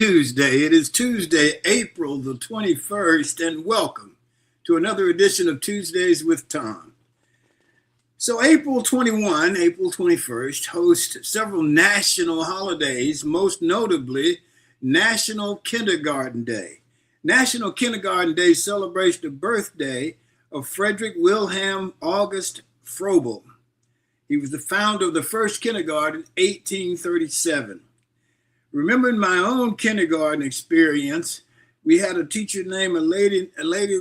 Tuesday. It is Tuesday, April the 21st, and welcome to another edition of Tuesdays with Tom. So April 21st, hosts several national holidays, most notably National Kindergarten Day. National Kindergarten Day celebrates the birthday of Frederick Wilhelm August Froebel. He was the founder of the first kindergarten in 1837. Remembering my own kindergarten experience, we had a teacher named a lady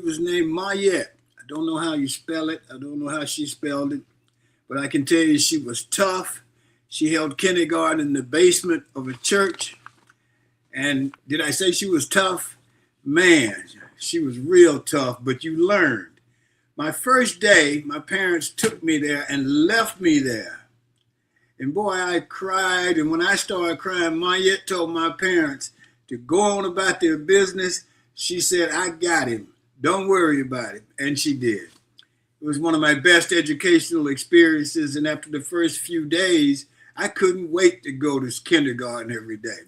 was named Mayette. I don't know how you spell it. I don't know how she spelled it, but I can tell you she was tough. She held kindergarten in the basement of a church. And did I say she was tough? Man, she was real tough, but you learned. My first day, my parents took me there and left me there. And boy, I cried. And when I started crying, Mayette told my parents to go on about their business. She said, I got him. Don't worry about it. And she did. It was one of my best educational experiences. And after the first few days, I couldn't wait to go to kindergarten every day.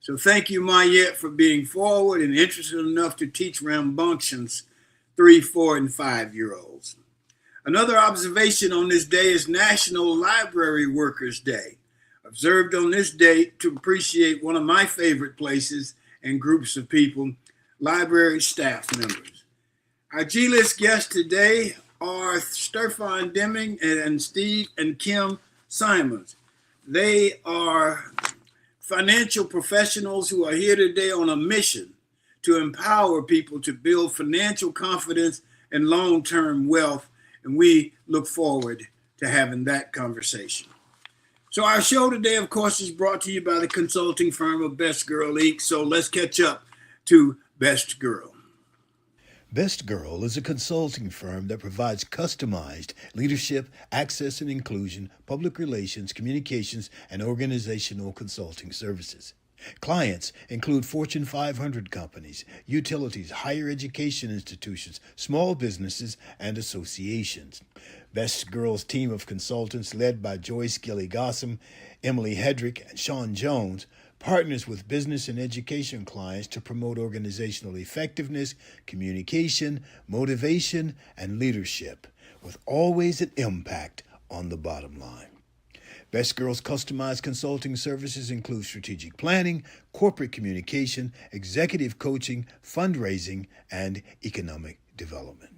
So thank you, Mayette, for being forward and interested enough to teach rambunctious 3, 4, and 5-year-olds. Another observation on this day is National Library Workers Day, observed on this date to appreciate one of my favorite places and groups of people, library staff members. Our G-list guests today are Sterfon Demings and Steve and Kim Simmons. They are financial professionals who are here today on a mission to empower people to build financial confidence and long-term wealth. And we look forward to having that conversation. So our show today, of course, is brought to you by the consulting firm of Best Girl Inc. So let's catch up to Best Girl. Best Girl is a consulting firm that provides customized leadership, access and inclusion, public relations, communications, and organizational consulting services. Clients include Fortune 500 companies, utilities, higher education institutions, small businesses, and associations. Best Girl's team of consultants, led by Joyce Gilly-Gossam, Emily Hedrick, and Sean Jones, partners with business and education clients to promote organizational effectiveness, communication, motivation, and leadership, with always an impact on the bottom line. Best Girl's customized consulting services include strategic planning, corporate communication, executive coaching, fundraising, and economic development.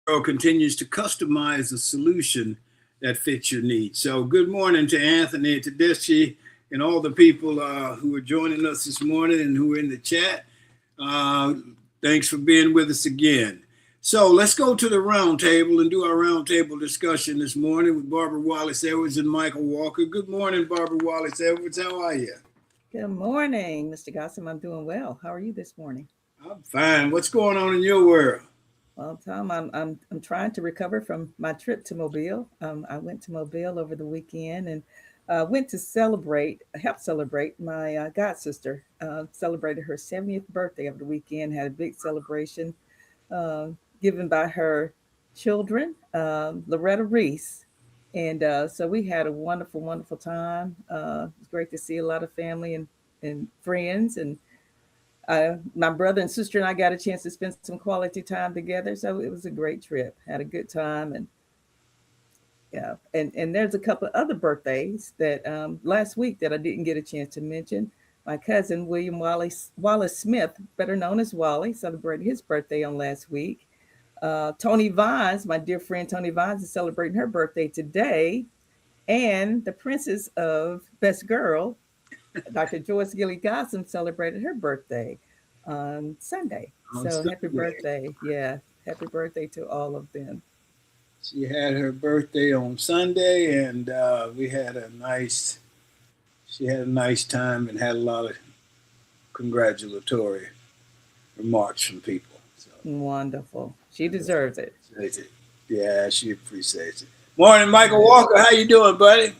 Girl continues to customize a solution that fits your needs. So good morning to Anthony Tedeschi and all the people who are joining us this morning and who are in the chat. Thanks for being with us again. So let's go to the round table and do our round table discussion this morning with Barbara Wallace Edwards and Michael Walker. Good morning, Barbara Wallace Edwards. How are you? Good morning, Mr. Gossam. I'm doing well. How are you this morning? I'm fine. What's going on in your world? Well, Tom, I'm trying to recover from my trip to Mobile. I went to Mobile over the weekend and went to help celebrate my god sister. Celebrated her 70th birthday over the weekend. Had a big celebration given by her children, Loretta Reese. And so we had a wonderful, wonderful time. It was great to see a lot of family and friends. And my brother and sister and I got a chance to spend some quality time together. So it was a great trip. Had a good time. And yeah, and there's a couple of other birthdays that last week that I didn't get a chance to mention. My cousin, William Wallace Smith, better known as Wally, celebrated his birthday on last week. Tony Vines, my dear friend Tony Vines, is celebrating her birthday today. And the princess of Best Girl, Dr. Joyce Gilly-Gossam, celebrated her birthday on Sunday. Happy birthday. Yeah, happy birthday to all of them. She had her birthday on Sunday, and she had a nice time and had a lot of congratulatory remarks from people. So. Wonderful. She deserves it. Yeah, she appreciates it. Morning, Michael Walker. How you doing, buddy?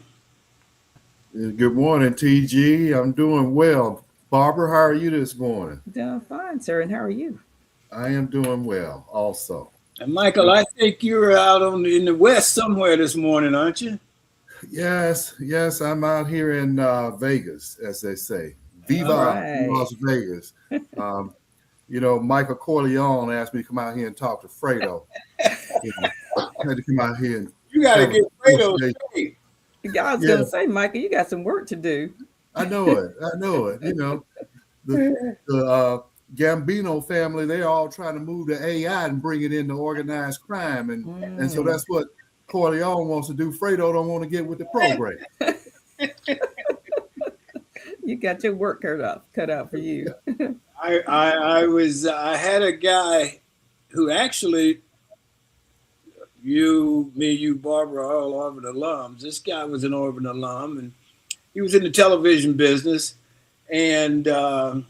Good morning, TG. I'm doing well. Barbara, how are you this morning? Doing fine, sir. And how are you? I am doing well also. And Michael, I think you're out in the West somewhere this morning, aren't you? Yes, I'm out here in Vegas, as they say. All Viva right. Las Vegas. Um, Michael Corleone asked me to come out here and talk to Fredo. You know, I had to come out here and You got to have a get Fredo conversation. straight. I was Yeah, gonna say, Michael, you got some work to do. I know it. I know it. The Gambino family, they're all trying to move to AI and bring it into organized crime. And so Mm. that's what Corleone wants to do. Fredo don't want to get with the program. You got your work cut out for you. I had a guy who actually, you, Barbara, are all Auburn alums. This guy was an Auburn alum, and he was in the television business. And I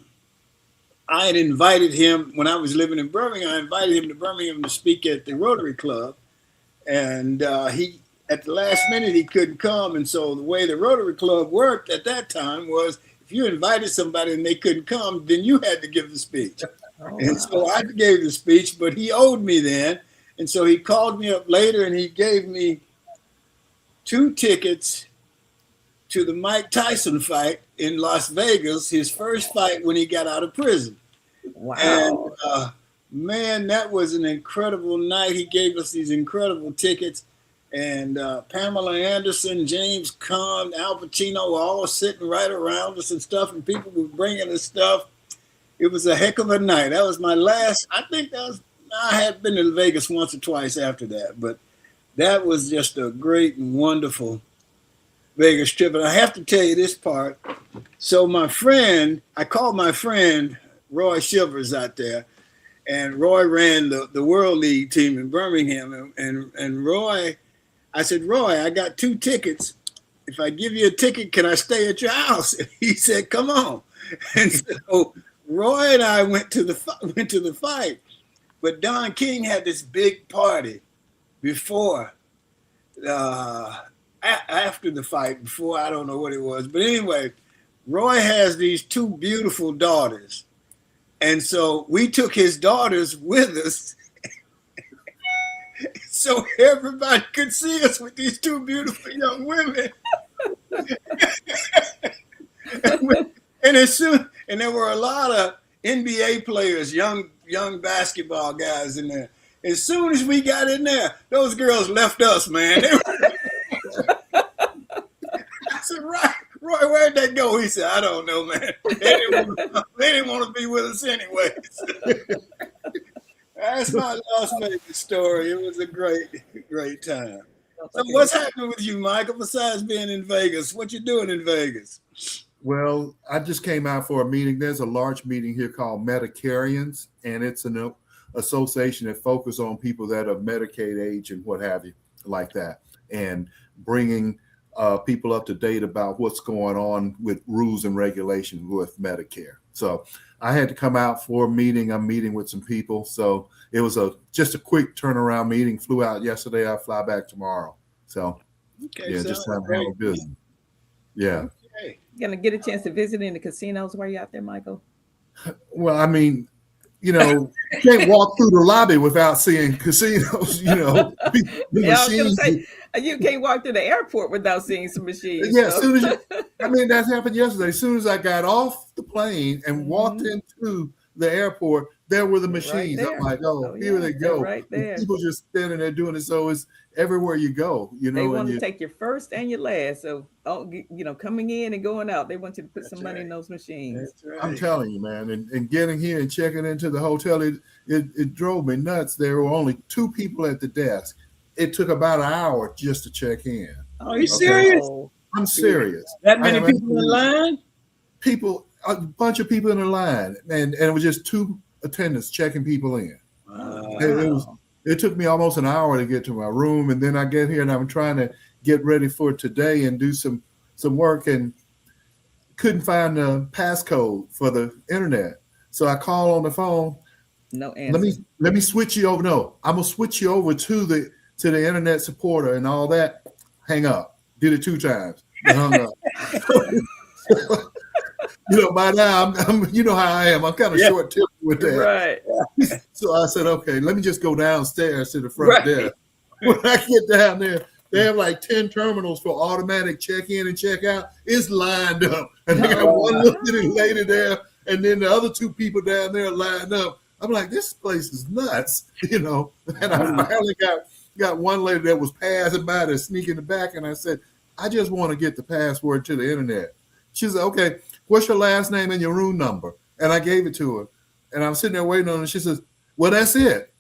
had invited him when I was living in Birmingham. I invited him to Birmingham to speak at the Rotary Club, and he at the last minute he couldn't come. And so the way the Rotary Club worked at that time was if you invited somebody and they couldn't come, then you had to give the speech. Oh, And wow. so I gave the speech, but he owed me then. And so he called me up later and he gave me 2 tickets to the Mike Tyson fight in Las Vegas, his first fight when he got out of prison. Wow. And man, that was an incredible night. He gave us these incredible tickets. And Pamela Anderson, James Caan, Al Pacino were all sitting right around us and stuff. And people were bringing us stuff. It was a heck of a night. That was my last, I had been to Vegas once or twice after that. But that was just a great and wonderful Vegas trip. And I have to tell you this part. So I called my friend Roy Shivers out there, and Roy ran the World League team in Birmingham. And Roy, I said, Roy, I got 2 tickets. If I give you a ticket, can I stay at your house? And he said, come on. And so Roy and I went to the fight. But Don King had this big party before, after the fight, before, I don't know what it was. But anyway, Roy has these 2 beautiful daughters. And so we took his daughters with us so everybody could see us with these 2 beautiful young women. And there were a lot of NBA players, young basketball guys in there. As soon as we got in there, those girls left us, man. I said, Roy, where'd they go? He said, I don't know, man. They didn't want to be with us anyway. That's my Las Vegas story. It was a great time. So what's happening with you, Michael, besides being in Vegas? What you doing in Vegas? Well, I just came out for a meeting. There's a large meeting here called Medicarians, and it's an association that focuses on people that are Medicaid age and what have you, like that, and bringing people up to date about what's going on with rules and regulations with Medicare. So I had to come out for a meeting. I'm meeting with some people. So it was just a quick turnaround meeting. Flew out yesterday. I fly back tomorrow. So Okay, yeah, just trying to handle business. Yeah. Okay. You gonna get a chance to visit in the casinos while you're out there, Michael? Well, I mean, you can't walk through the lobby without seeing casinos, the Yeah, I was gonna machines. say you can't walk through the airport without seeing some machines. Yeah, as so. soon as that happened yesterday. As soon as I got off the plane and walked into the airport, there were the machines. Right there. I'm like, Oh, here they they're go. right there. And people just standing there doing it. So it's everywhere you go, They want to take your first and your last. So, coming in and going out, they want you to put some money in those machines. That's right. I'm telling you, man, and getting here and checking into the hotel, it drove me nuts. There were only 2 people at the desk. It took about an hour just to check in. Are you serious? I'm serious. That many people in line? A bunch of people in the line, and it was just 2 attendants checking people in. It took me almost an hour to get to my room, and then I get here and I'm trying to get ready for today and do some work, and couldn't find the passcode for the internet. So I call on the phone. No answer. Let me switch you over. No, I'm gonna switch you over to the internet supporter and all that. Hang up. Did it 2 times. And hung up. By now I'm you know how I am. I'm kind of short-tempered with that. Right. So I said, okay, let me just go downstairs to the front desk. When I get down there, They have like 10 terminals for automatic check-in and check-out. It's lined up. And they got one little lady there, and then the other two people down there lined up. I'm like, this place is nuts, you know. And I finally got one lady that was passing by to sneak in the back, and I said, I just want to get the password to the internet. She said, okay, what's your last name and your room number? And I gave it to her. And I'm sitting there waiting on her. She says, well, that's it.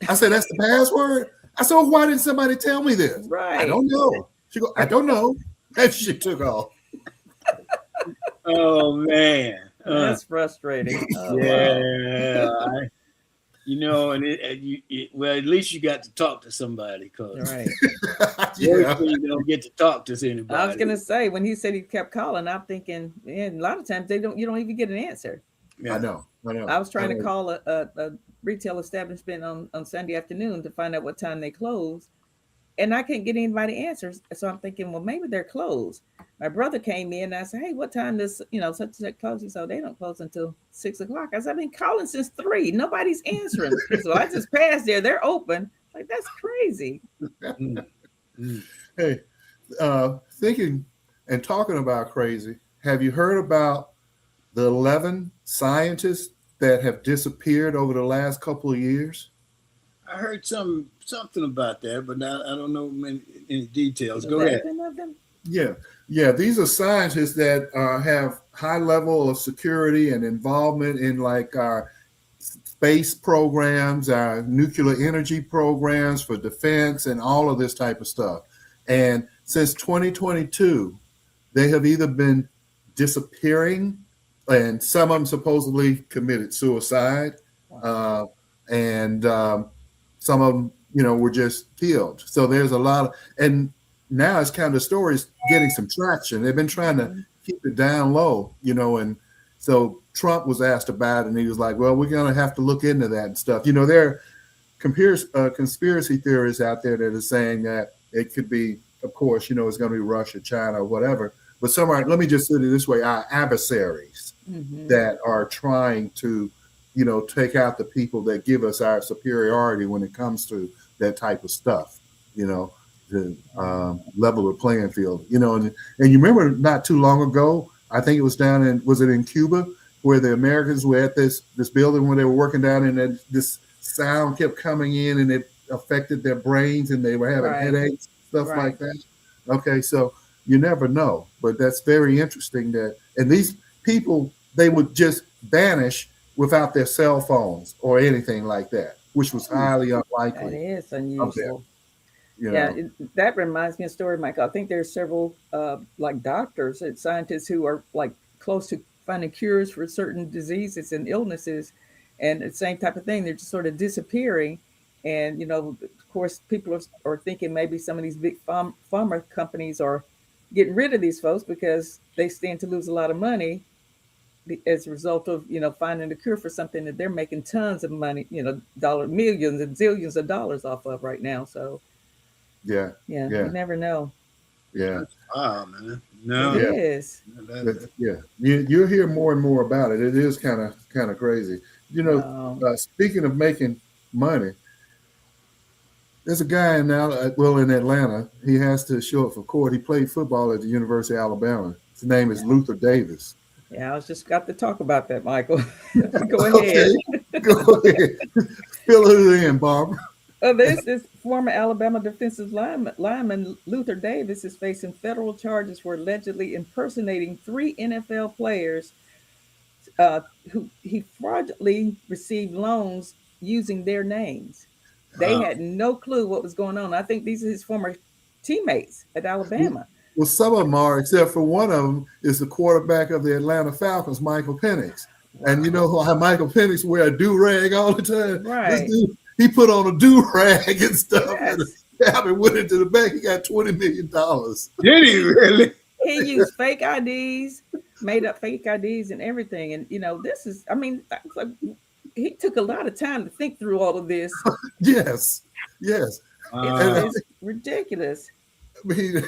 I said, that's the password? I said, well, why didn't somebody tell me this? Right. I don't know. She goes, I don't know. And she took off. Oh, man. That's frustrating. Oh, yeah. wow. Well, at least you got to talk to somebody. Right. Yeah. You don't get to talk to anybody. I was going to say, when he said he kept calling, I'm thinking, man, a lot of times you don't even get an answer. Yeah. I know. I was trying to call a retail establishment on Sunday afternoon to find out what time they close, and I couldn't get anybody answers. So I'm thinking, well, maybe they're closed. My brother came in and I said, hey, what time does such and such close? He said, they don't close until 6 o'clock. I said, I've been calling since 3. Nobody's answering. So I just passed there. They're open. Like, that's crazy. Hey, thinking and talking about crazy, have you heard about the 11 scientists that have disappeared over the last couple of years? I heard something about that, but I don't know any details. Go ahead. Of them? Yeah. These are scientists that have high level of security and involvement in like our space programs, our nuclear energy programs for defense, and all of this type of stuff. And since 2022, they have either been disappearing, and some of them supposedly committed suicide, and some of them, were just killed. So there's a lot of, and now it's kind of stories getting some traction. They've been trying to keep it down low, and so Trump was asked about it, and he was like, well, we're going to have to look into that and stuff. There are conspiracy theories out there that are saying that it could be, of course, it's going to be Russia, China, or whatever. But let me just put it this way, our adversaries that are trying to, take out the people that give us our superiority when it comes to that type of stuff, to level the playing field, and you remember not too long ago, I think it was in Cuba, where the Americans were at this building where they were working down, and this sound kept coming in and it affected their brains and they were having headaches, stuff like that. Okay, so you never know, but that's very interesting and these people, they would just vanish without their cell phones or anything like that, which was highly unlikely. That is unusual. Yeah, that reminds me of a story, Michael. I think there's several like doctors and scientists who are like close to finding cures for certain diseases and illnesses, and the same type of thing. They're just sort of disappearing, and of course, people are thinking maybe some of these big pharma companies are getting rid of these folks because they stand to lose a lot of money as a result of finding a cure for something that they're making tons of money, millions and zillions of dollars off of right now. So. Yeah. You never know. Yeah. Wow, man. No. It is. Yeah. You'll hear more and more about it. It is kind of crazy. Speaking of making money, there's a guy in Atlanta. He has to show up for court. He played football at the University of Alabama. His name is Luther Davis. Yeah, I was just got to talk about that, Michael. Go ahead. Go ahead. Fill it in, Barbara. This former Alabama defensive lineman Luther Davis is facing federal charges for allegedly impersonating 3 NFL players who he fraudulently received loans using their names. They had no clue what was going on. I think these are his former teammates at Alabama. Well, some of them are, except for one of them is the quarterback of the Atlanta Falcons, Michael Penix. Wow. And you know how Michael Penix wear a do-rag all the time? Right. This dude, he put on a do-rag and stuff. Yes. And went into the bank. He got $20 million. Did he really? He used fake IDs, made up fake IDs and everything. And, this is, he took a lot of time to think through all of this. Yes. It's ridiculous. I mean,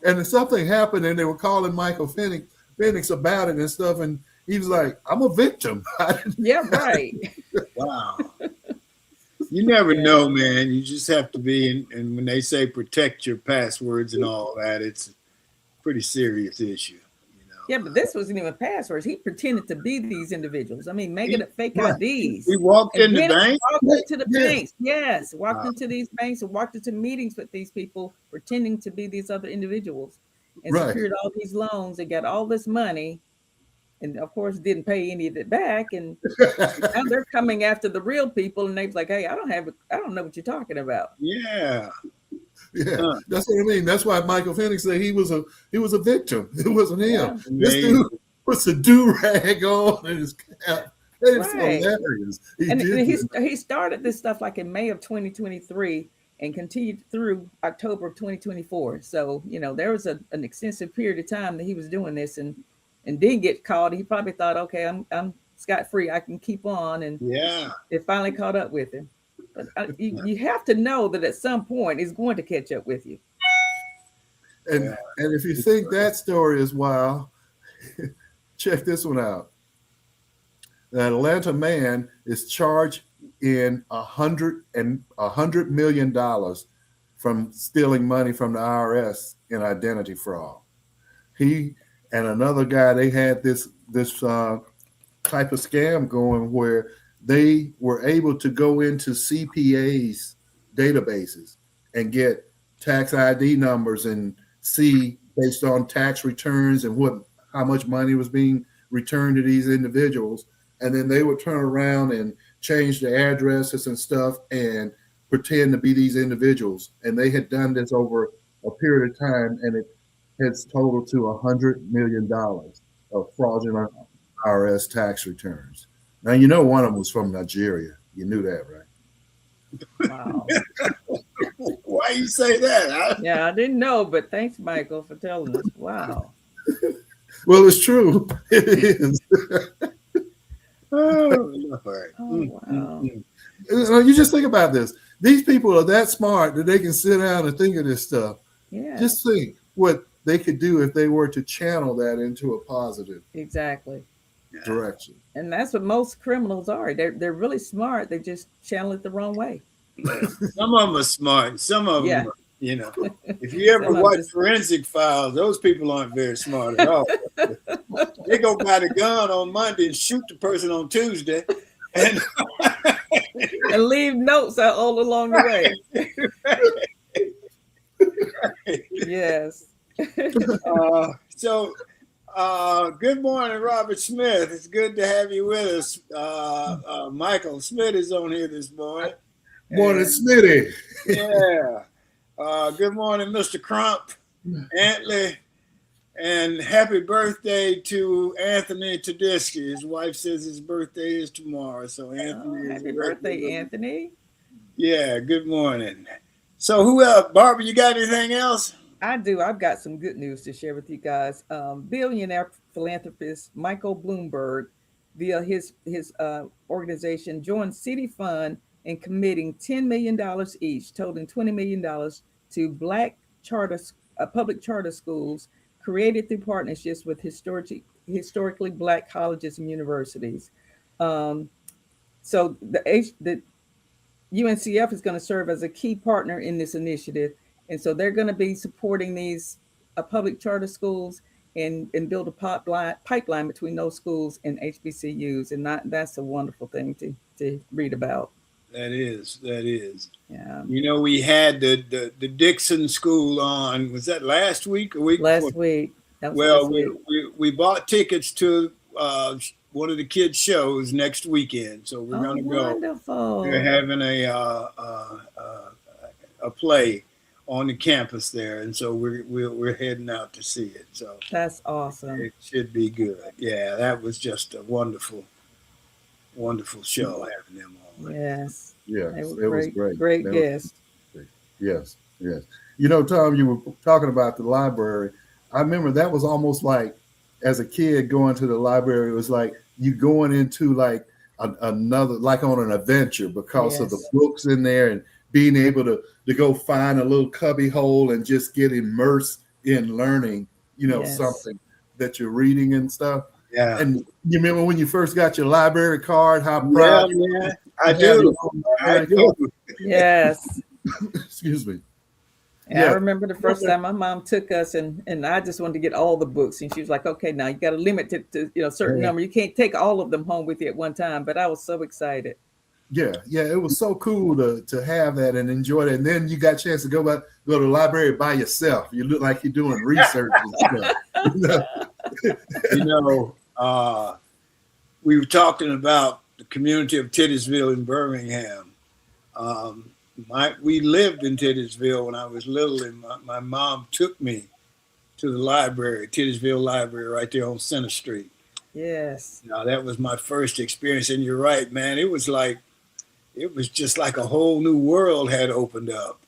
and something happened and they were calling Michael Penix about it and stuff. And he was like, I'm a victim. Yeah, right. Wow. You never Yeah. know, man. You just have to be, and when they say protect your passwords and all that, it's a pretty serious issue. Yeah, but this wasn't even passwords. He pretended to be these individuals. I mean, making He, up fake Right. IDs. he walked in And the then bank. walked Yeah, into the yeah. banks. Yes, walked Wow. into these banks and walked into meetings with these people, pretending to be these other individuals, and Right. secured all these loans and got all this money, and of course didn't pay any of it back. And now they're coming after the real people, and they're like, "Hey, I don't know what you're talking about." Yeah. Yeah, Huh. that's what I mean. That's why Michael Phoenix said he was a victim. It wasn't him. Yeah, This Amazing. dude puts a do rag on and his cap. It's right. hilarious. He And did this. he started this stuff like in May of 2023 and continued through October of 2024. So there was an extensive period of time that he was doing this and didn't get caught. He probably thought, okay, I'm scot free. I can keep on, and Yeah. it finally caught up with him. But you have to know that at some point it's going to catch up with you. And if you think that story is wild, check this one out. An Atlanta man is charged in $100 million from stealing money from the IRS in identity fraud. He and another guy, they had this type of scam going where they were able to go into CPAs databases and get tax ID numbers and see based on tax returns and how much money was being returned to these individuals. And then they would turn around and change the addresses and stuff and pretend to be these individuals. And they had done this over a period of time, and it has totaled to $100 million of fraudulent IRS tax returns. Now, one of them was from Nigeria. You knew that, right? Wow. Why you say that? Huh? Yeah, I didn't know, but thanks, Michael, for telling us. Wow. Well, it's true. It is. Oh, Lord. Oh, wow. You just think about this. These people are that smart that they can sit down and think of this stuff. Yeah. Just think what they could do if they were to channel that into a positive Exactly. direction. And that's what most criminals are. They're really smart. They just channel it the wrong way. Some of them are smart. Some of them, Yeah. if you ever Some of watch them- Forensic Files, those people aren't very smart at all. They go buy the gun on Monday and shoot the person on Tuesday. And And leave notes out all along the way. Yes. So, good morning, Robert Smith. It's good to have you with us. Michael Smith is on here this morning. Morning, And- Smitty. Yeah. Good morning, Mr. Crump, Antley, and happy birthday to Anthony Tedeschi. His wife says his birthday is tomorrow. So Anthony is Happy birthday, Anthony. Yeah, good morning. So who else? Barbara, you got anything else? I do. I've got some good news to share with you guys. Billionaire philanthropist Michael Bloomberg, via his organization, joined City Fund in committing $10 million each, totaling $20 million to Black public charter schools created through partnerships with historically Black colleges and universities. So the UNCF is going to serve as a key partner in this initiative. And so they're going to be supporting these public charter schools and build a pipeline between those schools and HBCUs. And that's a wonderful thing to read about. That is. Yeah. We had the Dixon School on, was that last week or week Last before? week. That was Well, last week. we bought tickets to one of the kids' shows next weekend. So we're going to go. Wonderful. They're having a play on the campus there, and so we're heading out to see it. So That's awesome. it should be good. Yeah, that was just a wonderful show having them on. Yes. Yes, They it were was great. great. Great That was guest. great. Yes. Tom, you were talking about the library. I remember that was almost like, as a kid going to the library, it was like you going into like another, like on an adventure because of the Yes. books in there and being able to go find a little cubby hole and just get immersed in learning, Yes. something that you're reading and stuff. Yeah. And you remember when you first got your library card, how Yeah, proud yeah. I do. I do. Yes. Excuse me. Yeah, I Yeah. remember the first time my mom took us, and I just wanted to get all the books, and she was like, "Okay, now you got to limit it to certain number. You can't take all of them home with you at one time." But I was so excited. Yeah, yeah, it was so cool to have that and enjoy that. And then you got a chance to go to the library by yourself. You look like you're doing research and stuff. We were talking about the community of Titusville in Birmingham. We lived in Titusville when I was little, and my mom took me to the library, Titusville Library, right there on Center Street. Yes. Now that was my first experience, and you're right, man. It was just like a whole new world had opened up.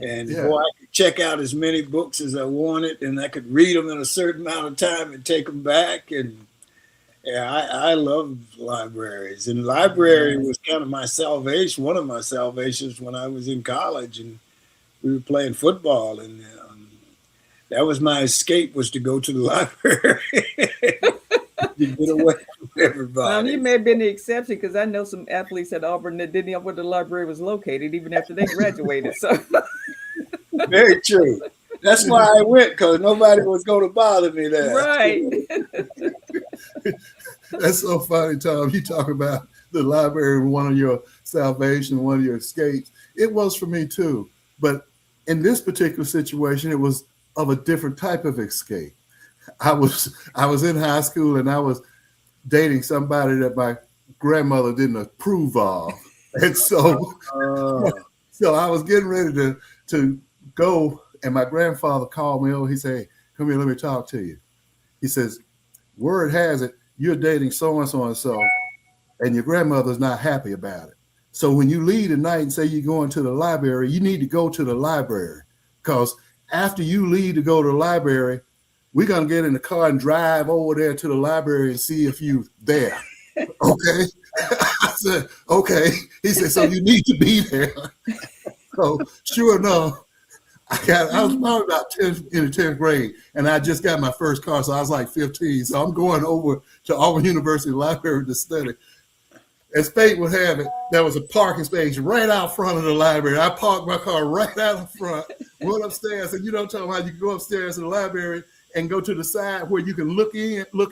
And boy, I could check out as many books as I wanted, and I could read them in a certain amount of time and take them back. And I love libraries. And library was kind of my salvation, one of my salvations when I was in college, and we were playing football. And that was my escape, was to go to the library. To get away from everybody. You may have been the exception, because I know some athletes at Auburn that didn't know where the library was located even after they graduated. So very true. That's why I went, because nobody was going to bother me there. Right. That's so funny, Tom. You talk about the library, one of your salvation, one of your escapes. It was for me too. But in this particular situation, it was of a different type of escape. I was in high school, and I was dating somebody that my grandmother didn't approve of. And so I was getting ready to go, and my grandfather called me over. He said, "Hey, come here, let me talk to you." He says, "Word has it, you're dating so-and-so and so, and your grandmother's not happy about it. So when you leave tonight and say you're going to the library, you need to go to the library, because after you leave to go to the library, we're going to get in the car and drive over there to the library and see if you're there." Okay. I said, okay. He said, "So you need to be there." So sure enough, I was probably about in the 10th grade, and I just got my first car, so I was like 15. So I'm going over to Auburn University Library to study. As fate would have it, there was a parking space right out front of the library. I parked my car right out in front, went upstairs, and talking about you can go upstairs to the library and go to the side where you can look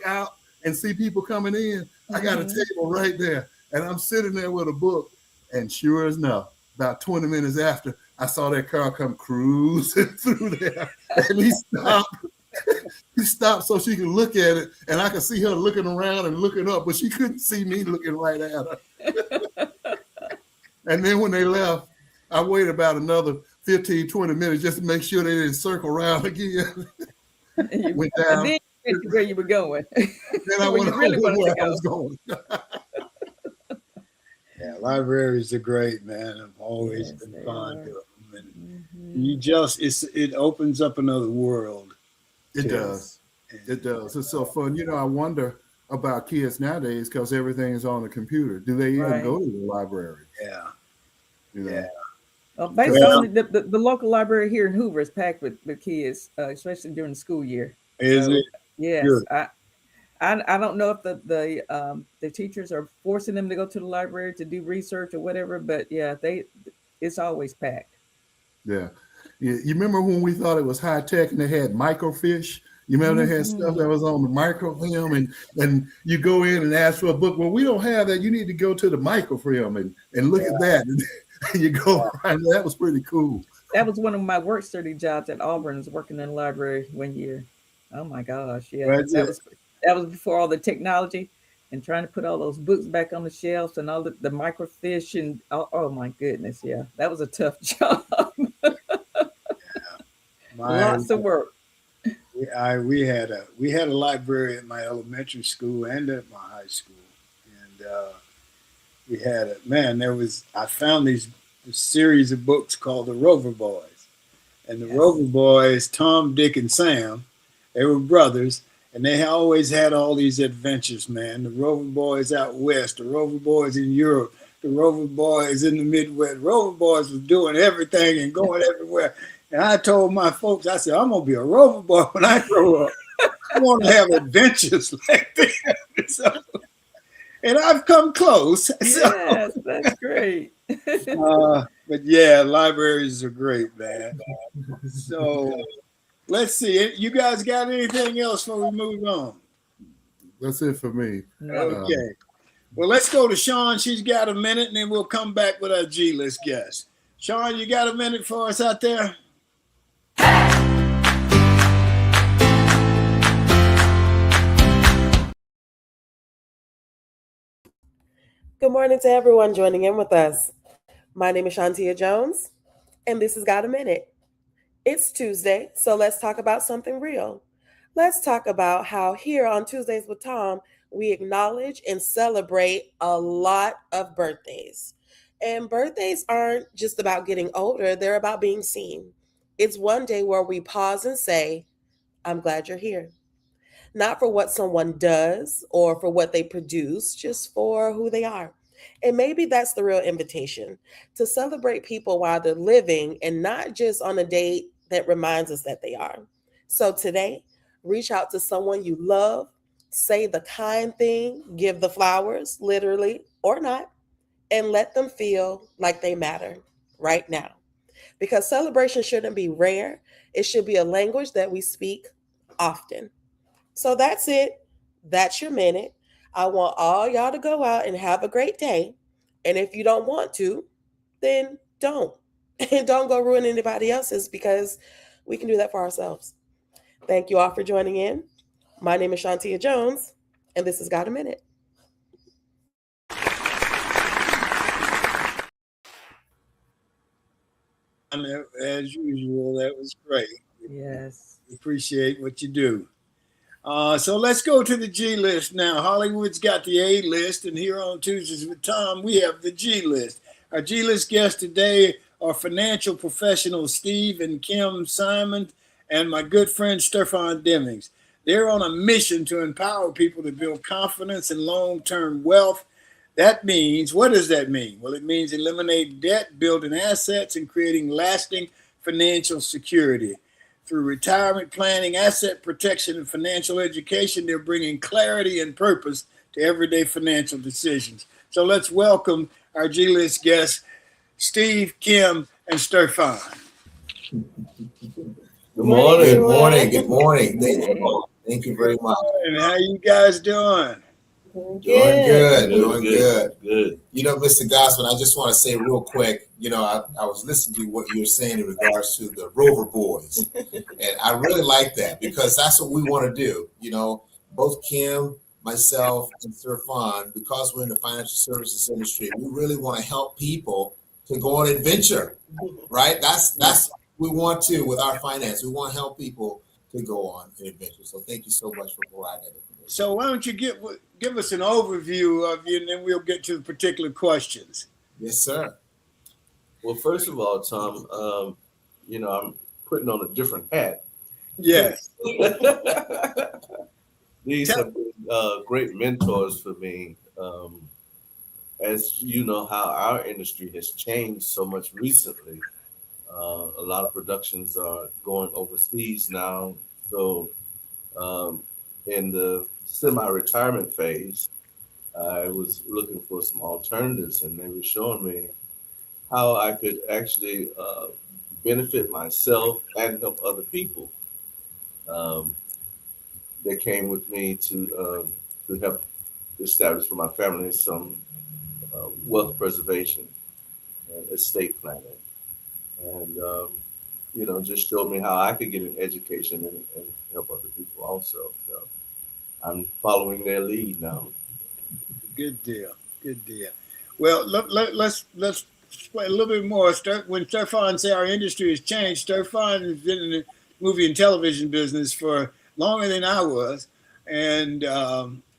out and see people coming in. I got a table right there, and I'm sitting there with a book. And sure enough, about 20 minutes after, I saw that car come cruising through there, and he stopped. He stopped so she could look at it, and I could see her looking around and looking up, but she couldn't see me looking right at her. And then when they left, I waited about another 15, 20 minutes just to make sure they didn't circle around again. Went down. And then you went to where you were going. Then I went really where wanted to I was going. Yeah, libraries are great, man. I've always been fond of them. And it opens up another world. It does. It does. It's so fun. I wonder about kids nowadays, because everything is on the computer. Do they even go to the library? Yeah. Yeah. Well, basically, the local library here in Hoover is packed with kids, especially during the school year. Is it? Yes. Good. I don't know if the teachers are forcing them to go to the library to do research or whatever, but yeah, it's always packed. Yeah. You remember when we thought it was high tech and they had microfiche? You remember they had stuff that was on the microfilm, and you go in and ask for a book. Well, we don't have that. You need to go to the microfilm and look at that. And you go right. That was pretty cool. That was one of my work study jobs at Auburn, was working in the library one year. Oh my gosh. Yeah. That was before all the technology, and trying to put all those books back on the shelves and all the microfiche and oh my goodness. Yeah. That was a tough job. Lots of work. We had a library at my elementary school and at my high school, and we had I found this series of books called the Rover Boys, and the Rover Boys, Tom, Dick, and Sam, they were brothers, and they always had all these adventures, man. The Rover Boys out west, the Rover Boys in Europe, the Rover Boys in the Midwest. Rover Boys was doing everything and going everywhere. And I told my folks, I said, I'm going to be a Rover Boy when I grow up. I want to have adventures like that. So, and I've come close. So, Yes, that's great. but yeah, libraries are great, man. So let's see. You guys got anything else before we move on? That's it for me. No. Okay. Well, let's go to Sean. She's got a minute, and then we'll come back with our G-list guest. Sean, you got a minute for us out there? Good morning to everyone joining in with us. My name is Shantia Jones, and this has Got a Minute. It's Tuesday, so let's talk about something real. Let's talk about how here on Tuesdays with Tom, we acknowledge and celebrate a lot of birthdays. And birthdays aren't just about getting older, they're about being seen. It's one day where we pause and say, I'm glad you're here. Not for what someone does or for what they produce, just for who they are. And maybe that's the real invitation, to celebrate people while they're living and not just on a date that reminds us that they are. So today, reach out to someone you love, say the kind thing, give the flowers, literally or not, and let them feel like they matter right now. Because celebration shouldn't be rare, it should be a language that we speak often. So that's it. That's your minute. I want all y'all to go out and have a great day. And if you don't want to, then don't. And don't go ruin anybody else's, because we can do that for ourselves. Thank you all for joining in. My name is Shantia Jones, and this has Got a Minute. As usual, that was great. Yes. Appreciate what you do. So let's go to the G list now. Hollywood's got the A list, and here on Tuesdays with Tom, we have the G list. Our G list guests today are financial professionals Steve and Kim Simmons and my good friend Sterfon Demings. They're on a mission to empower people to build confidence and long-term wealth. That means, what does that mean? Well, it means eliminating debt, building assets, and creating lasting financial security. Through retirement planning, asset protection, and financial education, they're bringing clarity and purpose to everyday financial decisions. So let's welcome our G-list guests, Steve, Kim, and Sterfon. Good morning. Good morning. Good morning. Thank you very much. And how you guys doing? Doing good. Doing good. Good. You know, Mr. Gossman, I just want to say real quick, you know, I was listening to what you were saying in regards to the Rover Boys. And I really like that, because that's what we want to do. You know, both Kim, myself, and Sterfon, because we're in the financial services industry, we really want to help people to go on adventure, right? That's we want to with our finance. We want to help people to go on an adventure. So thank you so much for providing that information. So why don't you give us an overview of you, and then we'll get to the particular questions. Yes, sir. Well, first of all, Tom, you know, I'm putting on a different hat. Yes. These have been great mentors for me. As you know, how our industry has changed so much recently. A lot of productions are going overseas now. So in the semi-retirement phase, I was looking for some alternatives, and they were showing me how I could actually benefit myself and help other people. They came with me to help establish for my family some wealth preservation and estate planning, and you know, just showed me how I could get an education and help other people also. So I'm following their lead now. Good deal. Good deal. Well, let's explain a little bit more. When Sterfon say our industry has changed, Sterfon has been in the movie and television business for longer than I was, and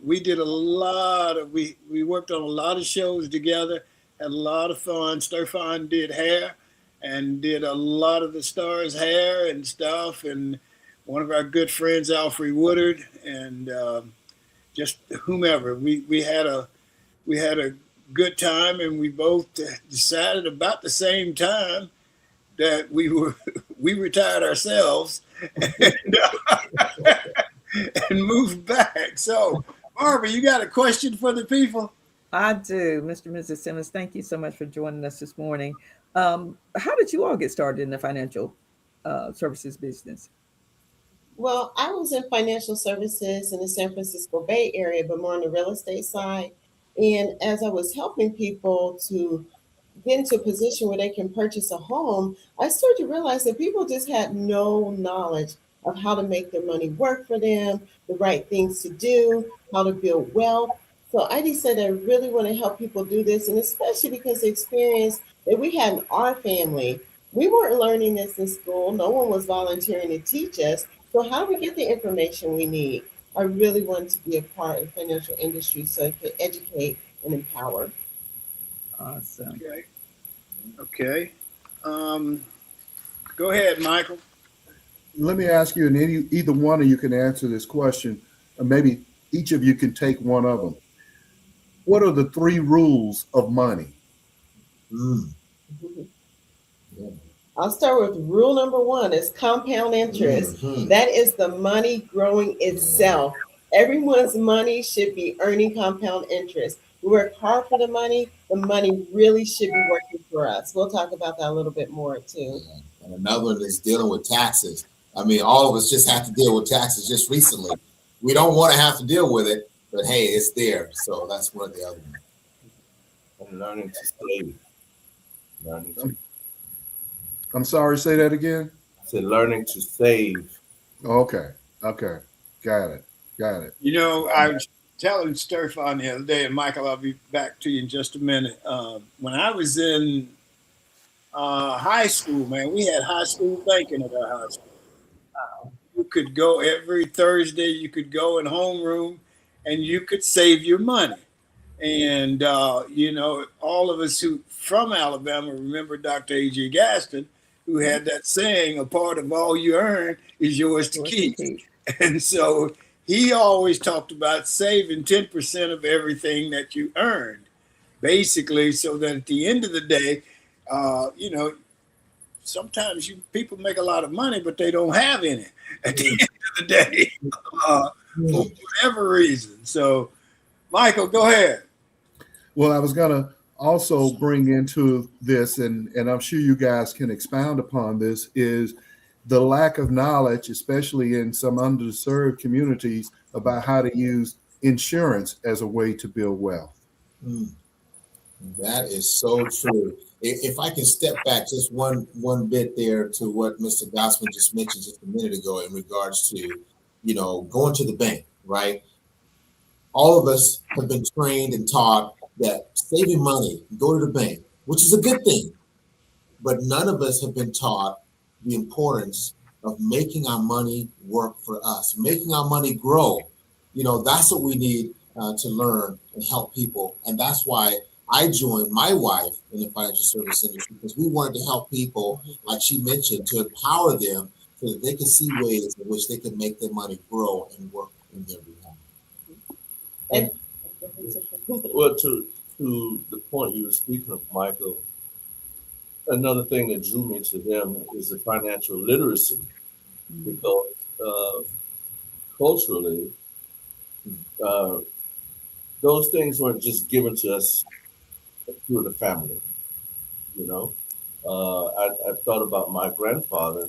we did a lot of we worked on a lot of shows together, had a lot of fun. Sterfon did hair and did a lot of the stars' hair and stuff, and one of our good friends, Alfred Woodard, and just whomever. We had a good time, and we both decided about the same time that we retired ourselves, and, and move back. So, Barbara, you got a question for the people? I do, Mr. and Mrs. Simmons. Thank you so much for joining us this morning. How did you all get started in the financial services business? Well, I was in financial services in the San Francisco Bay Area, but more on the real estate side. And as I was helping people to get into a position where they can purchase a home, I started to realize that people just had no knowledge of how to make their money work for them, the right things to do, how to build wealth. So I decided I really want to help people do this, and especially because the experience that we had in our family, we weren't learning this in school. No one was volunteering to teach us. So how do we get the information we need? I really want to be a part of the financial industry so I could educate and empower. Awesome. Okay. Okay. Go ahead, Michael. Let me ask you, and either one of you can answer this question, or maybe each of you can take one of them. What are the 3 rules of money? I'll start with rule number 1 is compound interest. That is the money growing itself. Everyone's money should be earning compound interest. We work hard for the money really should be working for us. We'll talk about that a little bit more too. And another one is dealing with taxes. I mean, all of us just have to deal with taxes just recently. We don't want to have to deal with it, but hey, it's there. So that's one of the other ones. And learning to save. I'm sorry, say that again. I said learning to save. Okay. Got it. You know, I was telling Sterfon the other day, and Michael, I'll be back to you in just a minute. When I was in high school, man, we had high school banking at our high school. You could go every Thursday, you could go in homeroom and you could save your money. And, you know, all of us who from Alabama remember Dr. A.J. Gaston, who had that saying, a part of all you earn is yours to keep. And so he always talked about saving 10% of everything that you earned, basically, so that at the end of the day, you know, sometimes people make a lot of money, but they don't have any at the end of the day for whatever reason. So, Michael, go ahead. Well, I was going to also bring into this, and I'm sure you guys can expound upon this, is the lack of knowledge, especially in some underserved communities, about how to use insurance as a way to build wealth. That is so true. If I can step back just one bit there to what Mr. Gossman just mentioned just a minute ago in regards to, you know, going to the bank, right? All of us have been trained and taught that saving money, go to the bank, which is a good thing. But none of us have been taught the importance of making our money work for us, making our money grow. You know, that's what we need to learn and help people. And that's why I joined my wife in the financial service industry, because we wanted to help people, like she mentioned, to empower them so that they can see ways in which they can make their money grow and work in their behalf. And Well, to the point you were speaking of, Michael, another thing that drew me to them is the financial literacy, because culturally, those things weren't just given to us through the family. You know, I thought about my grandfather,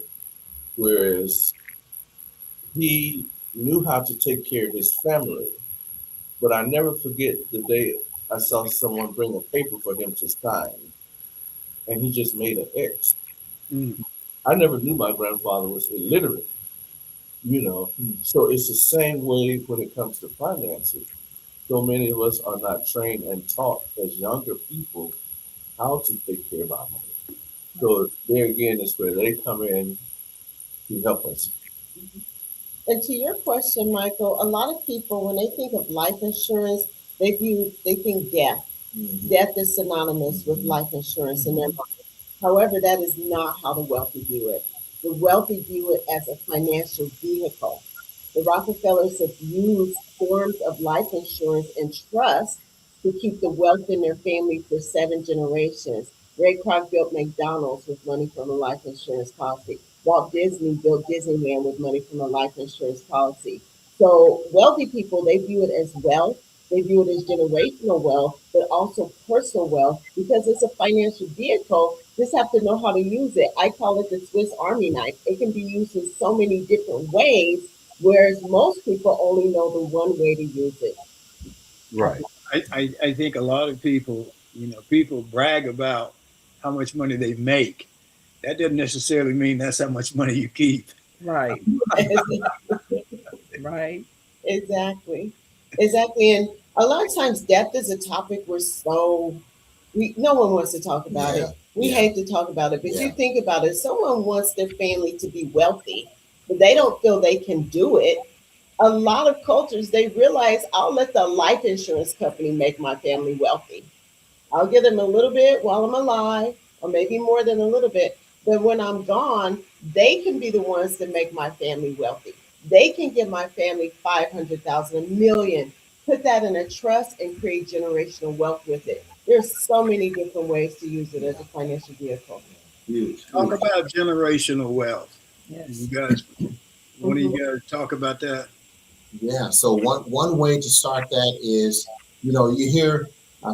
whereas he knew how to take care of his family, but I never forget the day I saw someone bring a paper for him to sign, and he just made an X. I never knew my grandfather was illiterate, you know. So it's the same way when it comes to finances. So many of us are not trained and taught as younger people how to take care of our money. So there again is where they come in to help us. And to your question, Michael, a lot of people, when they think of life insurance, they think death. Death is synonymous with life insurance in their mind. However, that is not how the wealthy view it. The wealthy view it as a financial vehicle. The Rockefellers have used forms of life insurance and trust to keep the wealth in their family for 7 generations. Ray Kroc built McDonald's with money from a life insurance policy. Walt Disney built Disneyland with money from a life insurance policy. So wealthy people, they view it as wealth. They view it as generational wealth, but also personal wealth because it's a financial vehicle. Just have to know how to use it. I call it the Swiss Army knife. It can be used in so many different ways, whereas most people only know the one way to use it. Right. I think a lot of people, people brag about how much money they make. That doesn't necessarily mean that's how much money you keep. Right. Right. Exactly. Exactly. And a lot of times death is a topic no one wants to talk about it. We hate to talk about it. But you think about it, someone wants their family to be wealthy, but they don't feel they can do it. A lot of cultures, they realize I'll let the life insurance company make my family wealthy. I'll give them a little bit while I'm alive, or maybe more than a little bit. But when I'm gone, they can be the ones that make my family wealthy. They can give my family 500,000, a million, put that in a trust and create generational wealth with it. There's so many different ways to use it as a financial vehicle. Huge. Talk about generational wealth. You Yes. guys, one of Mhm. you guys talk about that? Yeah. So one way to start that is, you hear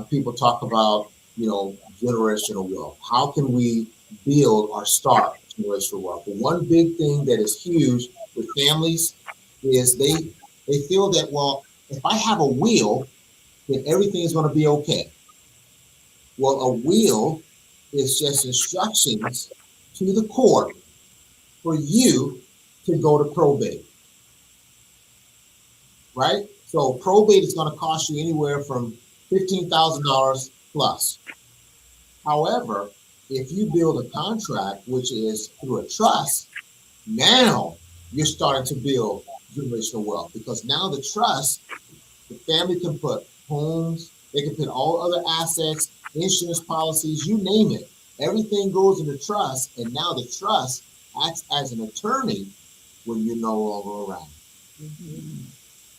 people talk about, generational wealth. How can we build or start generational wealth? But one big thing that is huge with families is they feel that, well, if I have a will, then everything is going to be okay. Well, a will is just instructions to the court for you to go to probate, right? So probate is going to cost you anywhere from $15,000 plus. However, if you build a contract, which is through a trust, now you're starting to build generational wealth because now the trust, the family can put homes, they can put all other assets, insurance policies, you name it. Everything goes into trust, and now the trust acts as an attorney when you're no longer around. Mhm.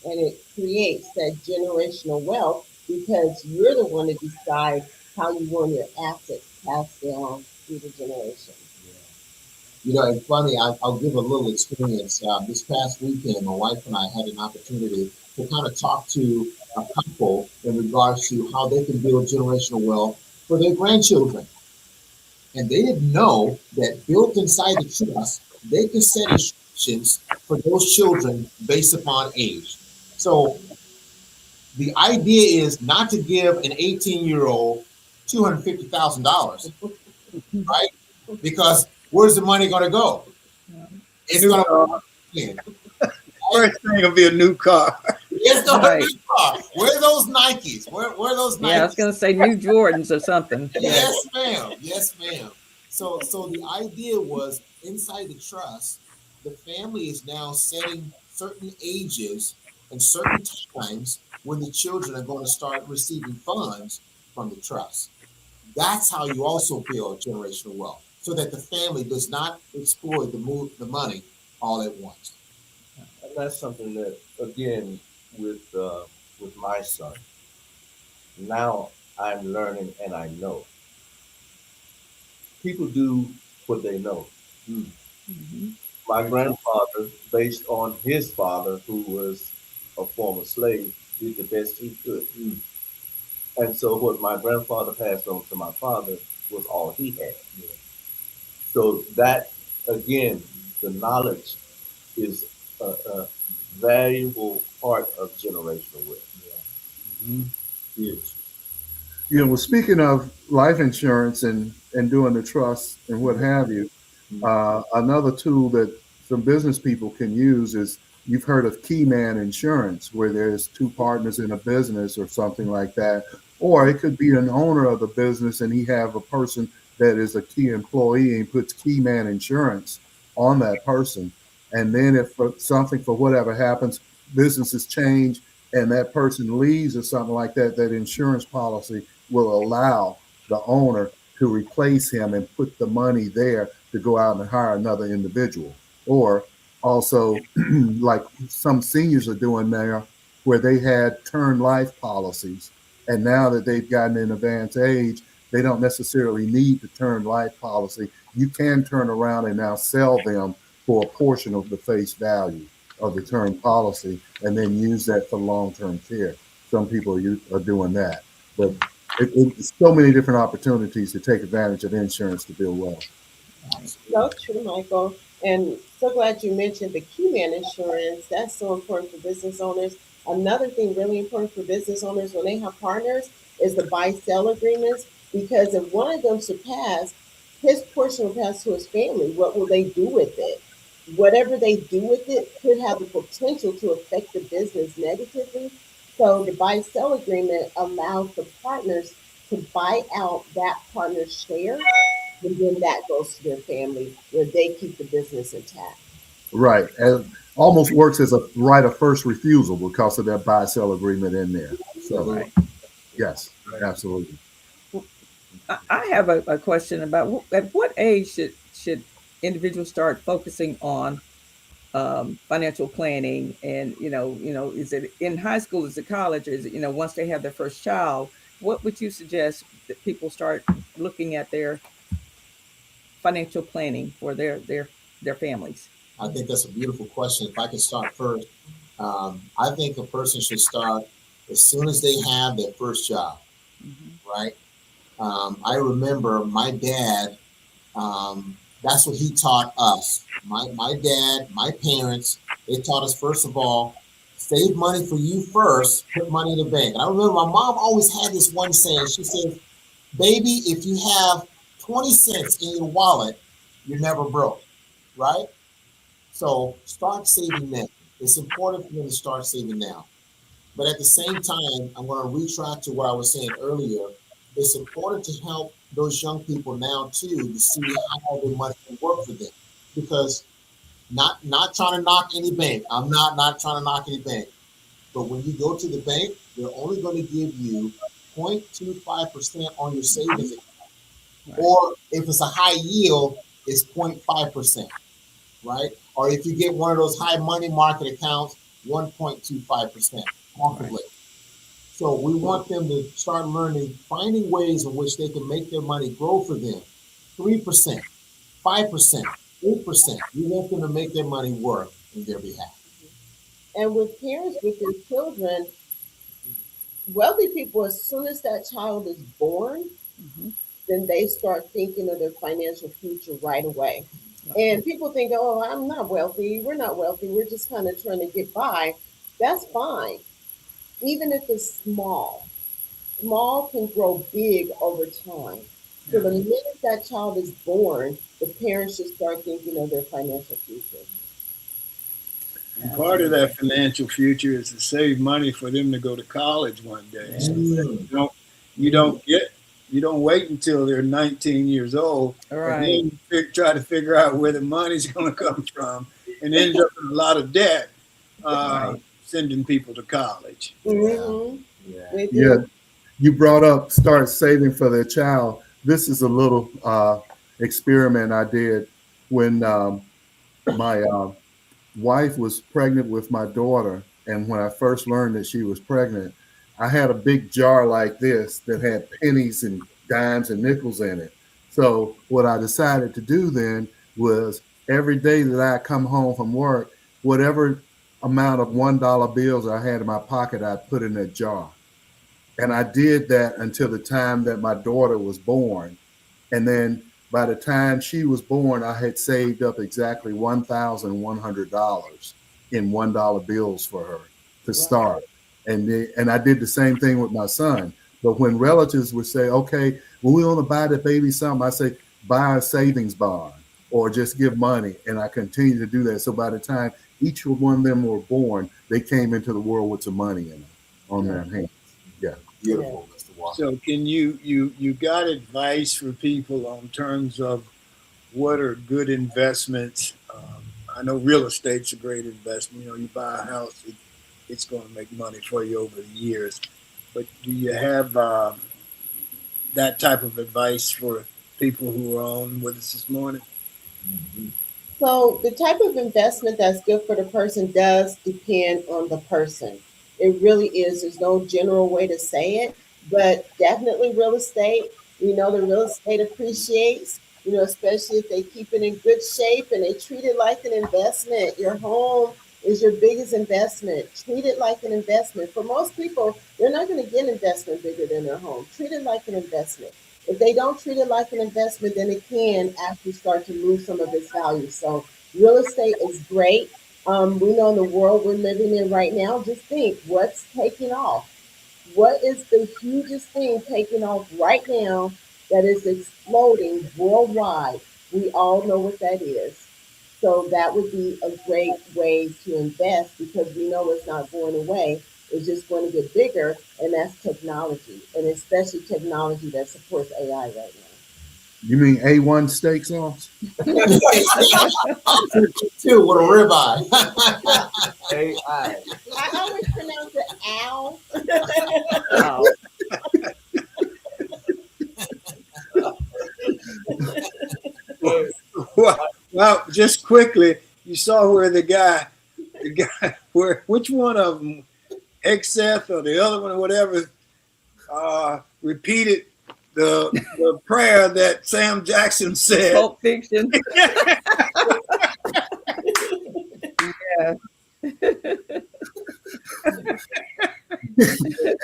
And it creates that generational wealth because you're the one that decides how you want your assets passed down through the generation. It's funny, I'll give a little experience. This past weekend, my wife and I had an opportunity to kind of talk to a couple in regards to how they can build generational wealth for their grandchildren. And they didn't know that built inside the trust, they can set instructions for those children based upon age. So the idea is not to give an 18-year-old $250,000, right? Because where's the money going to go? It's New going car. to, First thing will be a new car. it's going Right. to be car. Where are those Nikes? Where are those Nikes? Yeah, I was gonna say new Jordans or something. Yes, ma'am. Yes, ma'am. So the idea was inside the trust, the family is now setting certain ages and certain times when the children are going to start receiving funds from the trust. That's how you also build generational wealth, so that the family does not exploit the money all at once. And that's something that, again, with my son, now I'm learning and I know people do what they know. Mhm. My grandfather, based on his father, who was a former slave, did the best he could. And so what my grandfather passed on to my father was all he had. So that, again, the knowledge is a valuable part of generational wealth. Huge. Well, speaking of life insurance and doing the trust and what have you, another tool that some business people can use is you've heard of key man insurance, where there's two partners in a business or something like that, or it could be an owner of the business and he have a person that is a key employee and he puts key man insurance on that person, and then if something for whatever happens, businesses change and that person leaves or something like that, that insurance policy will allow the owner to replace him and put the money there to go out and hire another individual. Or also, like some seniors are doing now, where they had term life policies. And now that they've gotten in advanced age, they don't necessarily need the term life policy. You can turn around and now sell them for a portion of the face value. of the term policy and then use that for long-term care. Some people are doing that, but it's so many different opportunities to take advantage of insurance to build wealth. So true, Michael. And so glad you mentioned the key man insurance. That's so important for business owners. Another thing really important for business owners when they have partners is the buy-sell agreements, because if one of them should pass, his portion will pass to his family. What will they do with it? Whatever they do with it could have the potential to affect the business negatively. So the buy-sell agreement allows the partners to buy out that partner's share, and then that goes to their family where they keep the business intact. Right. And almost works as a right of first refusal because of that buy-sell agreement in there. So, Right. yes, absolutely. I have a question about at what age should individuals start focusing on financial planning, and is it in high school, is it college, or is it once they have their first child? What would you suggest that people start looking at their financial planning for their families? I think that's a beautiful question. If I could start first, I think a person should start as soon as they have their first job, right? I remember my dad, that's what he taught us. My dad, my parents, they taught us, first of all, save money for you first, put money in the bank. And I remember my mom always had this one saying. She said, baby, if you have 20 cents in your wallet, you're never broke, right? So start saving now. It's important for them to start saving now. But at the same time, I'm going to retract to what I was saying earlier. It's important to help those young people now too to see how the money can work for them. Because not trying to knock any bank. I'm not trying to knock any bank. But when you go to the bank, they're only going to give you 0.25% on your savings account. Right. Or if it's a high yield, it's 0.5%. Right? Or if you get one of those high money market accounts, 1.25% comfortably. Right. So we want them to start learning, finding ways in which they can make their money grow for them. 3%, 5%, 8%. We want them to make their money work in their behalf. And with parents with their children, wealthy people, as soon as that child is born, then they start thinking of their financial future right away. And people think, oh, I'm not wealthy. We're not wealthy. We're just kind of trying to get by. That's fine. Even if it's small, small can grow big over time. So the minute that child is born, the parents should start thinking of their financial future. And part of that financial future is to save money for them to go to college one day. So you don't wait until they're 19 years old, right, and then try to figure out where the money's going to come from, and end up in a lot of debt, sending people to college. Yeah. You brought up start saving for their child. This is a little experiment I did when my wife was pregnant with my daughter. And when I first learned that she was pregnant, I had a big jar like this that had pennies and dimes and nickels in it. So what I decided to do then was every day that I come home from work, whatever amount of $1 bills I had in my pocket, I'd put in that jar. And I did that until the time that my daughter was born. And then by the time she was born, I had saved up exactly $1,100 in $1 bills for her to start. And I did the same thing with my son. But when relatives would say, okay, well, we want to buy the baby something, I say, buy a savings bond or just give money. And I continue to do that. So by the time each one of them were born, they came into the world with some money in it on their hands. Yeah. Beautiful. So can you got advice for people on terms of what are good investments? I know real estate's a great investment. You buy a house, it's going to make money for you over the years. But do you have that type of advice for people who are on with us this morning? So the type of investment that's good for the person does depend on the person. It really is. There's no general way to say it, but definitely real estate. The real estate appreciates, especially if they keep it in good shape and they treat it like an investment. Your home is your biggest investment. Treat it like an investment. For most people, they're not going to get an investment bigger than their home. Treat it like an investment. If they don't treat it like an investment, then it can actually start to lose some of its value. So real estate is great. We know in the world we're living in right now, just think what's taking off. What is the hugest thing taking off right now that is exploding worldwide? We all know what that is. So that would be a great way to invest because we know it's not going away. It's just going to get bigger, and that's technology, and especially technology that supports AI right now. You mean A1 steak sauce? Too, with a ribeye. AI. I always pronounce it owl. Wow. Well, just quickly, you saw where the guy, which one of them, Exeth or the other one or whatever, repeated the prayer that Sam Jackson said. Pulp Fiction. Yeah.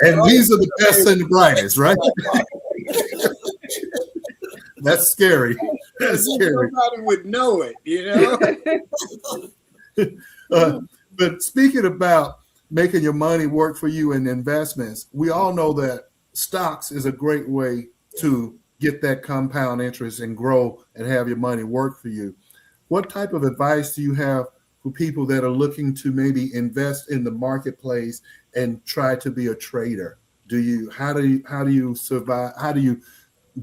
And these are the best and the brightest, right? That's scary. That's scary. Nobody would know it, But speaking about making your money work for you in investments, we all know that stocks is a great way to get that compound interest and grow and have your money work for you. What type of advice do you have for people that are looking to maybe invest in the marketplace and try to be a trader? How do you survive? How do you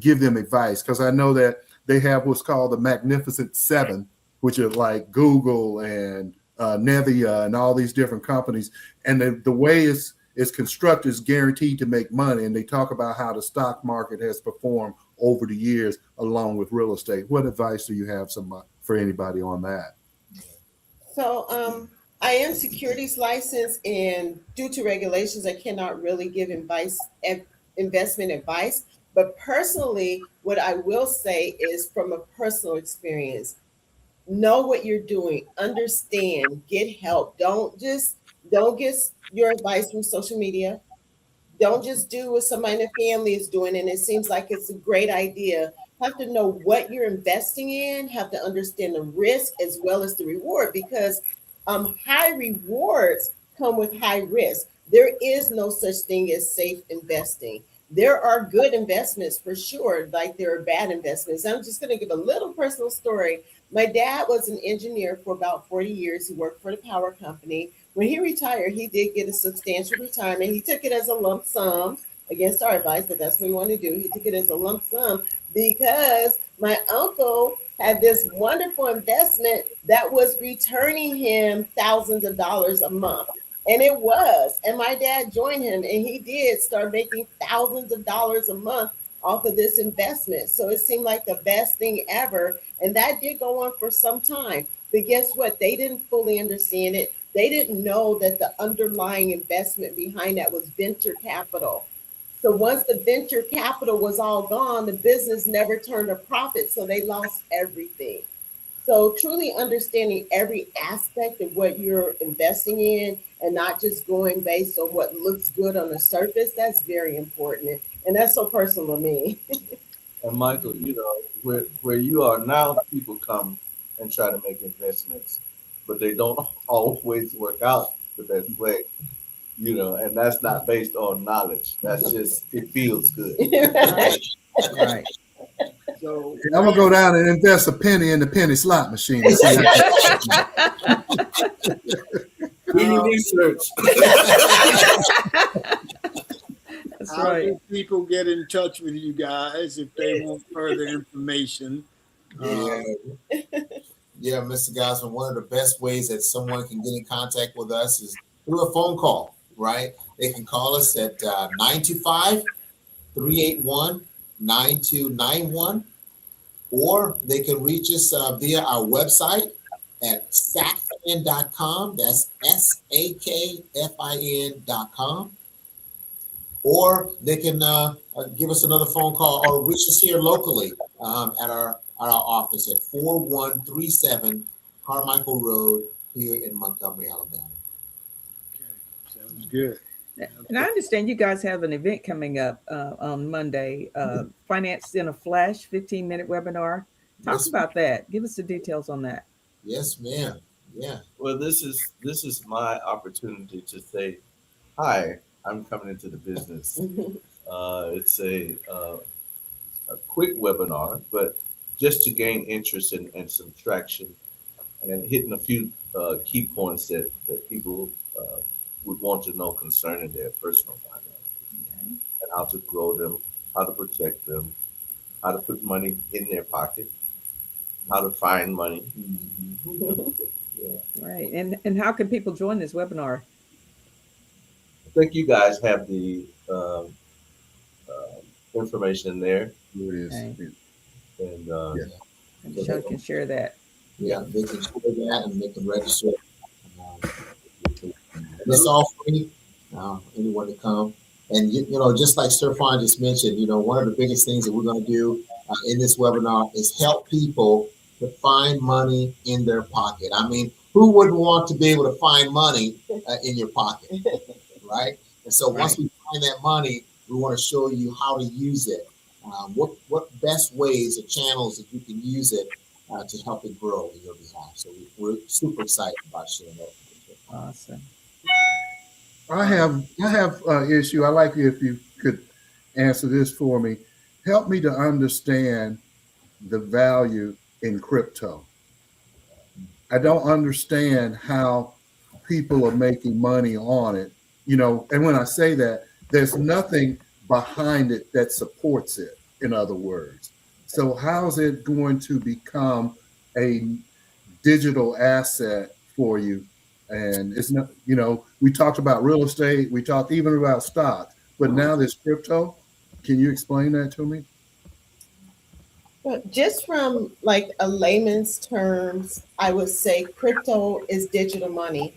give them advice? Because I know that they have what's called the Magnificent Seven, which are like Google and Nevia and all these different companies. And the way it's constructed is guaranteed to make money. And they talk about how the stock market has performed over the years along with real estate. What advice do you have for anybody on that? So I am securities licensed, and due to regulations, I cannot really give investment advice. But personally, what I will say is from a personal experience, know what you're doing, understand, get help. Don't get your advice from social media. Don't just do what somebody in the family is doing and it seems like it's a great idea. Have to know what you're investing in, have to understand the risk as well as the reward, because high rewards come with high risk. There is no such thing as safe investing. There are good investments for sure, like there are bad investments. I'm just going to give a little personal story. My dad was an engineer for about 40 years. He worked for the power company. When he retired, he did get a substantial retirement. He took it as a lump sum against our advice, but that's what he wanted to do. He took it as a lump sum because my uncle had this wonderful investment that was returning him thousands of dollars a month. And it was. And my dad joined him, and he did start making thousands of dollars a month off of this investment. So it seemed like the best thing ever. And that did go on for some time. But guess what? They didn't fully understand it. They didn't know that the underlying investment behind that was venture capital. So once the venture capital was all gone, the business never turned a profit. So they lost everything. So truly understanding every aspect of what you're investing in and not just going based on what looks good on the surface, that's very important. And that's so personal to me. And Michael, where you are now, people come and try to make investments, but they don't always work out the best way, and that's not based on knowledge. That's just, it feels good. Right. So I'm gonna go down and invest a penny in the penny slot machine. Do your research. That's how right. do people get in touch with you guys if they want further information? Yeah, Mr. Gosman, one of the best ways that someone can get in contact with us is through a phone call, right? They can call us at 925-381-9291, or they can reach us via our website at sakfin.com. That's SAKFIN.com. Or they can give us another phone call or reach us here locally at our office at 4137 Carmichael Road, here in Montgomery, Alabama. Okay. Sounds good. And I understand you guys have an event coming up on Monday, Finance in a Flash 15-minute webinar. Talk Yes, about that. Give us the details on that. yes, ma'am. Yeah. Well, this is my opportunity to say, hi, I'm coming into the business. It's a quick webinar, but just to gain interest and some traction and hitting a few key points that people would want to know concerning their personal finances and how to grow them, how to protect them, how to put money in their pocket, how to find money. Yeah. Right. And how can people join this webinar? I think you guys have the information there, Here it is. Okay. and Yeah. And Sean can share that. Yeah, they can share that and they can register. And it's all free. Anyone to come. And, just like Sterfon just mentioned, one of the biggest things that we're going to do in this webinar is help people to find money in their pocket. I mean, who wouldn't want to be able to find money in your pocket, right? And so once we find that money, we want to show you how to use it. What best ways or channels that you can use it to help it grow in your behalf. So we're super excited about sharing that. Awesome. I have an issue. I'd like you if you could answer this for me. Help me to understand the value in crypto. I don't understand how people are making money on it, and when I say that, there's nothing behind it that supports it, in other words. So how's it going to become a digital asset for you? And it's not, we talked about real estate, we talked even about stocks, but now there's crypto. Can you explain that to me? Well, just from like a layman's terms, I would say crypto is digital money.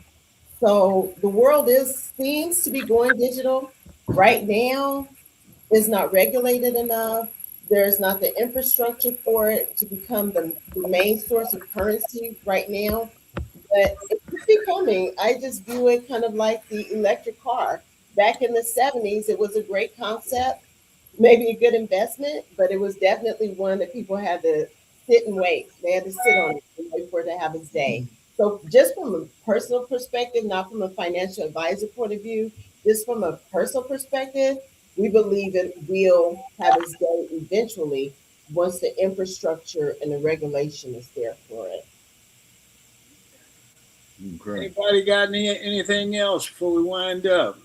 So the world seems to be going digital right now. It's not regulated enough. There's not the infrastructure for it to become the main source of currency right now. But it's becoming, I just view it kind of like the electric car. Back in the 70s, it was a great concept, maybe a good investment, but it was definitely one that people had to sit and wait. They had to sit on it and wait for it to have its day. So just from a personal perspective, not from a financial advisor point of view, just from a personal perspective, we believe it will have its day eventually once the infrastructure and the regulation is there for it. Great. Anybody got anything else before we wind up?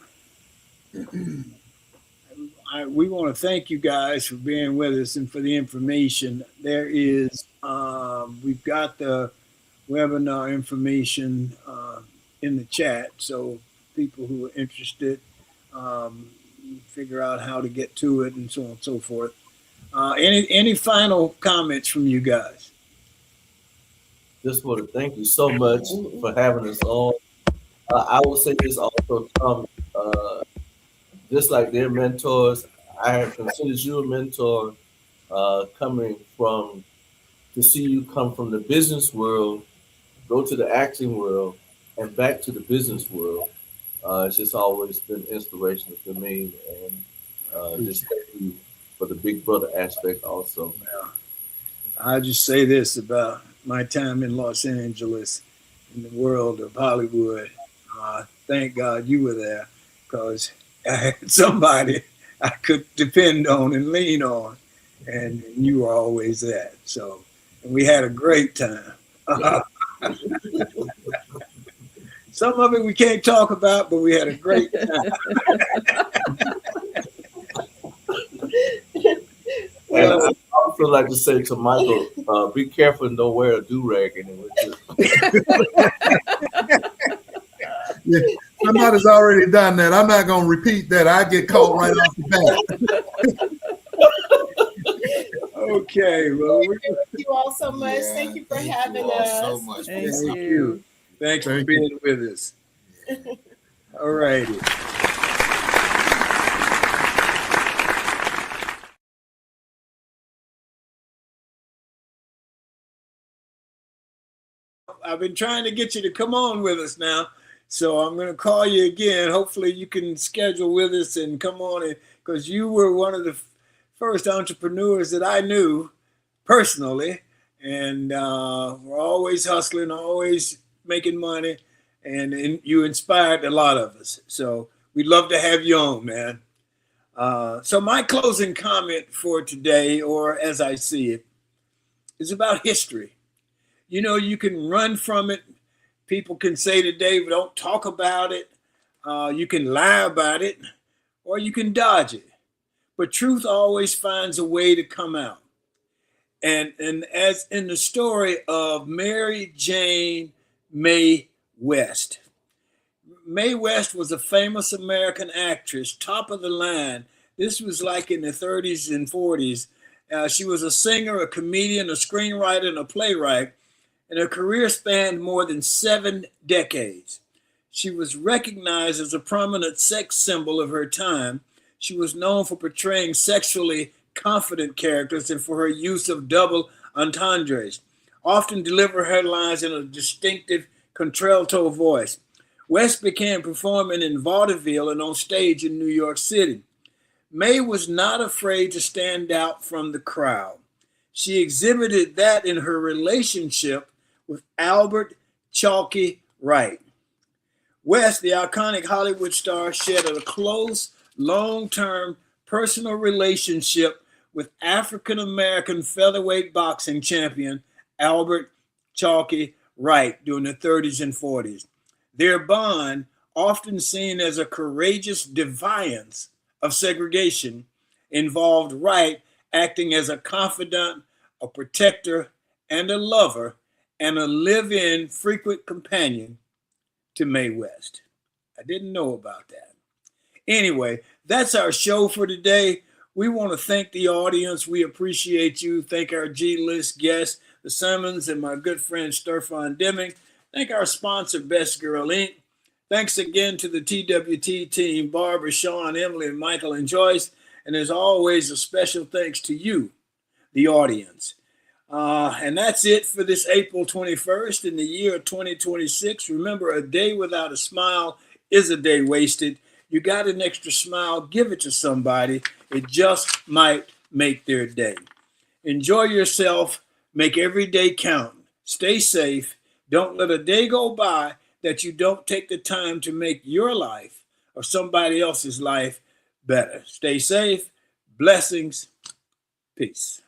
We want to thank you guys for being with us and for the information. There is, we've got the webinar information in the chat, so people who are interested figure out how to get to it and so on and so forth. Any final comments from you guys? just want to thank you so much for having us on. I will say this also, Tom, just like their mentors, I have considered you a mentor coming from, to see you come from the business world, go to the acting world, and back to the business world. It's just always been inspirational for me, and just thank you for the big brother aspect also. Yeah. I'll just say this about my time in Los Angeles, in the world of Hollywood. Thank God you were there, because I had somebody I could depend on and lean on, and you were always that. So, and we had a great time. Some of it we can't talk about, but we had a great time. And I also like to say to Michael, be careful and don't wear a do-rag anyway. Yeah, somebody's already done that. I'm not going to repeat that. I get caught right off the bat. Okay, well, Thank you all so much. Yeah, thank you for thank having you all us. so much. Thank thank you. you. Thanks for Thank being with us. All righty. I've been trying to get you to come on with us now. So I'm going to call you again. Hopefully you can schedule with us and come on, because you were one of the first entrepreneurs that I knew personally, and we're always hustling, always making money, and you inspired a lot of us. So we'd love to have you on, man. So my closing comment for today, or as I see it, is about history. You know, you can run from it. People can say today, but don't talk about it. You can lie about it, or you can dodge it. But truth always finds a way to come out. And as in the story of Mary Jane Mae West. Mae West was a famous American actress, top of the line. This was like in the 30s and 40s. She was a singer, a comedian, a screenwriter, and a playwright, and her career spanned more than 7 decades. She was recognized as a prominent sex symbol of her time. She was known for portraying sexually confident characters and for her use of double entendres, often deliver her lines in a distinctive contralto voice. West began performing in vaudeville and on stage in New York City. Mae was not afraid to stand out from the crowd. She exhibited that in her relationship with Albert Chalky Wright. West, the iconic Hollywood star, shared a close, long-term personal relationship with African-American featherweight boxing champion Albert Chalky Wright during the 30s and 40s. Their bond, often seen as a courageous defiance of segregation, involved Wright acting as a confidant, a protector, and a lover, and a live-in frequent companion to Mae West. I didn't know about that. Anyway, that's our show for today. We want to thank the audience. We appreciate you. Thank our G-list guests, the Simmons, and my good friend Sterfon Demings. Thank our sponsor, Best Girl Inc. Thanks again to the TWT team, Barbara, Sean, Emily, and Michael and Joyce. And as always, a special thanks to you, the audience. And that's it for this April 21st in the year of 2026. Remember, a day without a smile is a day wasted. You got an extra smile, give it to somebody. It just might make their day. Enjoy yourself. Make every day count. Stay safe. Don't let a day go by that you don't take the time to make your life or somebody else's life better. Stay safe. Blessings. Peace.